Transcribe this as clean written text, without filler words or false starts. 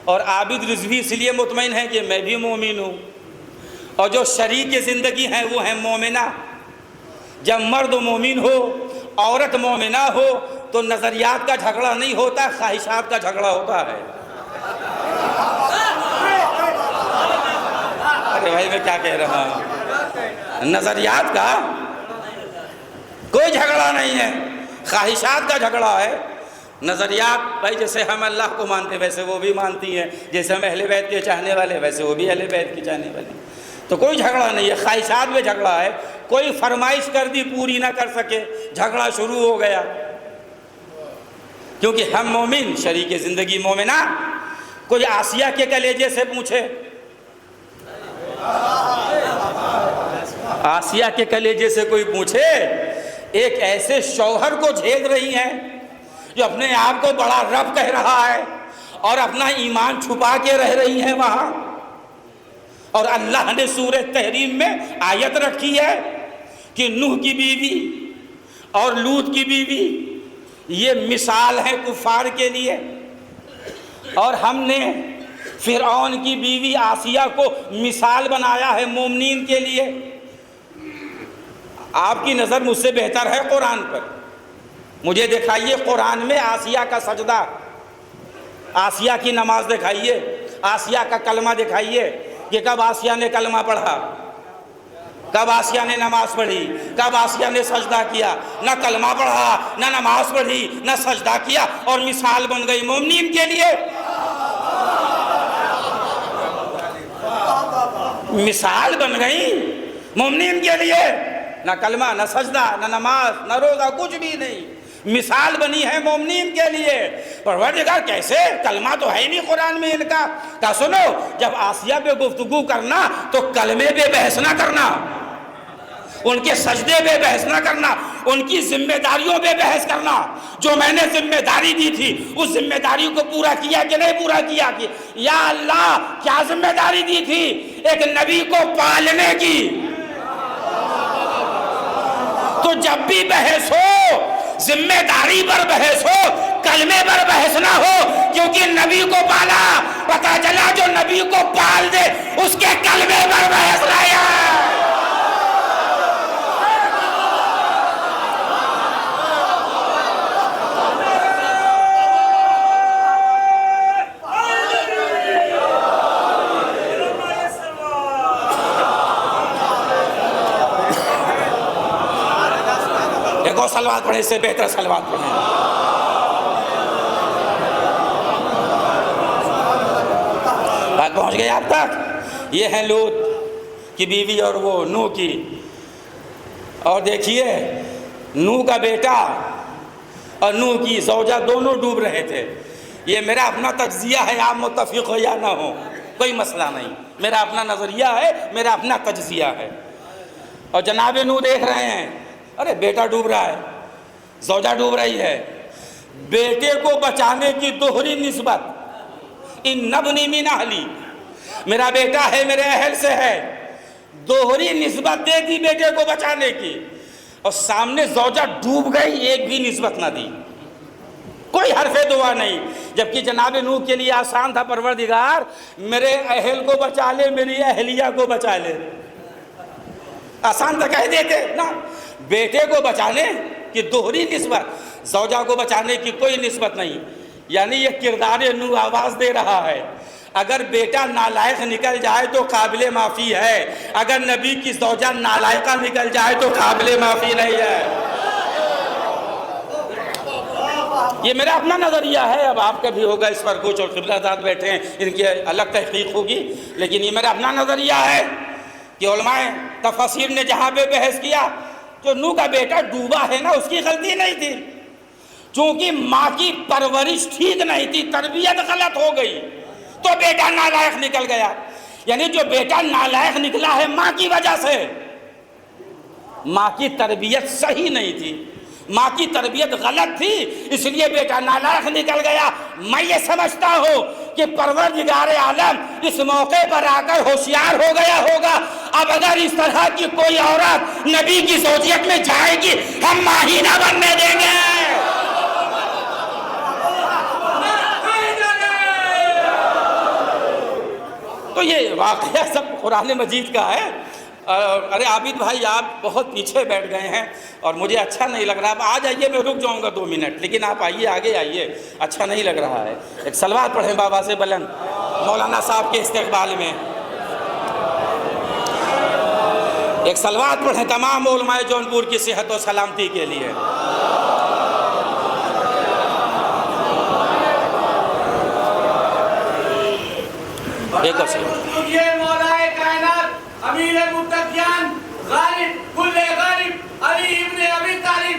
और आबिद रिजवी इसलिए मुतमईन है कि मैं भी मोमिन हूँ। और जो शरीक ज़िंदगी हैं वो है मोमिना। जब मर्द मोमिन हो, औरत मोमिना हो, तो नज़रियात का झगड़ा नहीं होता, ख्वाहिशात का झगड़ा होता है। अरे भाई मैं क्या कह रहा हूँ, नज़रियात का कोई झगड़ा नहीं है, ख्वाहिशात का झगड़ा है। नज़रियात भाई जैसे हम अल्लाह को मानते वैसे वो भी मानती हैं, जैसे हम अहले बैत के चाहने वाले वैसे वो भी अहले बैत के चाहने वाले, तो कोई झगड़ा नहीं है। ख्वाहिशात में झगड़ा है, कोई फरमाइश कर दी पूरी ना कर सके, झगड़ा शुरू हो गया। क्योंकि हम मोमिन, शरीक ज़िंदगी मोमिना। कोई आसिया के कलेजे से पूछे, आसिया के कलेजे से कोई पूछे, एक ऐसे शौहर को झेल रही हैं जो अपने आप को बड़ा रब कह रहा है और अपना ईमान छुपा के रह रही हैं वहाँ। और अल्लाह ने सूरह तहरीम में आयत रखी है कि नूह की बीवी और लूत की बीवी ये मिसाल है कुफार के लिए, और हमने फिरौन की बीवी आसिया को मिसाल बनाया है मोमिनीन के लिए। आपकी नज़र मुझसे बेहतर है कुरान पर, मुझे दिखाइए कुरान में आसिया का सजदा, आसिया की नमाज दिखाइए, आसिया का कलमा दिखाइए कि कब आसिया ने कलमा पढ़ा, कब आसिया ने नमाज पढ़ी, कब आसिया ने सजदा किया। ना कलमा पढ़ा, ना नमाज पढ़ी, ना सजदा किया, और मिसाल बन गई मोमिनीन के लिए। मिसाल बन गई मोमिनीन के लिए। ना कलमा, ना सजदा, ना नमाज, ना रोज़ा, कुछ भी नहीं, मिसाल बनी है मोमिनीन के लिए। परवरदिगार कैसे, कलमा तो है नहीं कुरान में इनका। कहा सुनो, जब आसिया पे गुफ्तगू करना तो कलमे पे बहस ना करना, उनके सजदे पे बहस ना करना, उनकी जिम्मेदारियों पे बहस करना। जो मैंने जिम्मेदारी दी थी उस जिम्मेदारी को पूरा किया कि नहीं पूरा किया कि या अल्लाह क्या जिम्मेदारी दी थी, एक नबी को पालने की। तो जब भी बहस हो जिम्मेदारी पर बहस हो, कलमे पर बहस ना हो, क्योंकि नबी को पाला, पता चला जो नबी को पाल दे उसके कलमे पर बहस लाया। देखो सलवात पढ़े से बेहतर सलवात पढ़े। बात पहुंच गई आप तक। ये है लूत की बीवी और वो नूह की। और देखिए नूह का बेटा और नूह की ज़ौजा दोनों डूब रहे थे। ये मेरा अपना तज्जिया है, आप मुत्तफिक हो या ना हो कोई मसला नहीं, मेरा अपना नज़रिया है, मेरा अपना तज्जिया है। और जनाब नूह देख रहे हैं, अरे बेटा डूब रहा है, ज़ौजा डूब रही है, बेटे को बचाने की दोहरी निस्बत, इन नबनी मिन अहली, मेरा बेटा है मेरे अहल से है, दोहरी निस्बत दे दी बेटे को बचाने की, और सामने ज़ौजा डूब गई, एक भी निस्बत ना दी, कोई हरफे दुआ नहीं। जबकि जनाब नूह के लिए आसान था, परवरदिगार मेरे अहल को बचा ले, मेरी अहलिया को बचा ले, आसान तो कह देते ना। बेटे को बचाने की दोहरी निस्बत, ज़ौजा को बचाने की कोई निस्बत नहीं। यानी ये किरदार नूह आवाज़ दे रहा है, अगर बेटा नालायक निकल जाए तो काबिले माफ़ी है, अगर नबी की ज़ौजा नालायका निकल जाए तो काबिले माफ़ी नहीं है। ये मेरा अपना नज़रिया है, अब आपका भी होगा इस पर कुछ, और क़िबलादाद बैठे हैं इनकी अलग तहक़ीक़ होगी, लेकिन ये मेरा अपना नज़रिया है कि उलमाए तफसीर ने जहाँ पे बहस किया, जो नूह का बेटा डूबा है ना उसकी गलती नहीं थी, चूंकि माँ की परवरिश ठीक नहीं थी, तरबियत गलत हो गई तो बेटा नालायक निकल गया। यानी जो बेटा नालायक निकला है माँ की वजह से, माँ की तरबियत सही नहीं थी, माँ की तरबियत गलत थी, इसलिए बेटा नालायक निकल गया। मैं ये समझता हूँ कि परवरदिगार आलम इस मौके पर आकर होशियार हो गया होगा, अब अगर इस तरह की कोई औरत नबी की ज़ौजियत में जाएगी हम माही ना बनने देंगे। तो ये वाक़या सब कुरान मजीद का है। अरे आबिद भाई आप बहुत पीछे बैठ गए हैं और मुझे अच्छा नहीं लग रहा। आप आ जाइए, मैं रुक जाऊंगा 2 मिनट, लेकिन आप आइए, आगे आइए, अच्छा नहीं लग रहा है। एक सलवात पढ़ें बाबा से बुलंद मौलाना साहब के इस्तेक़बाल में। एक सलवात पढ़ें तमाम उलमाए जौनपुर की सेहत और सलामती के लिए। एक मौलाए कायनात अमीर मुत्तकियान गालिब कुल्ले गालिब अली इब्ने अबी तालिब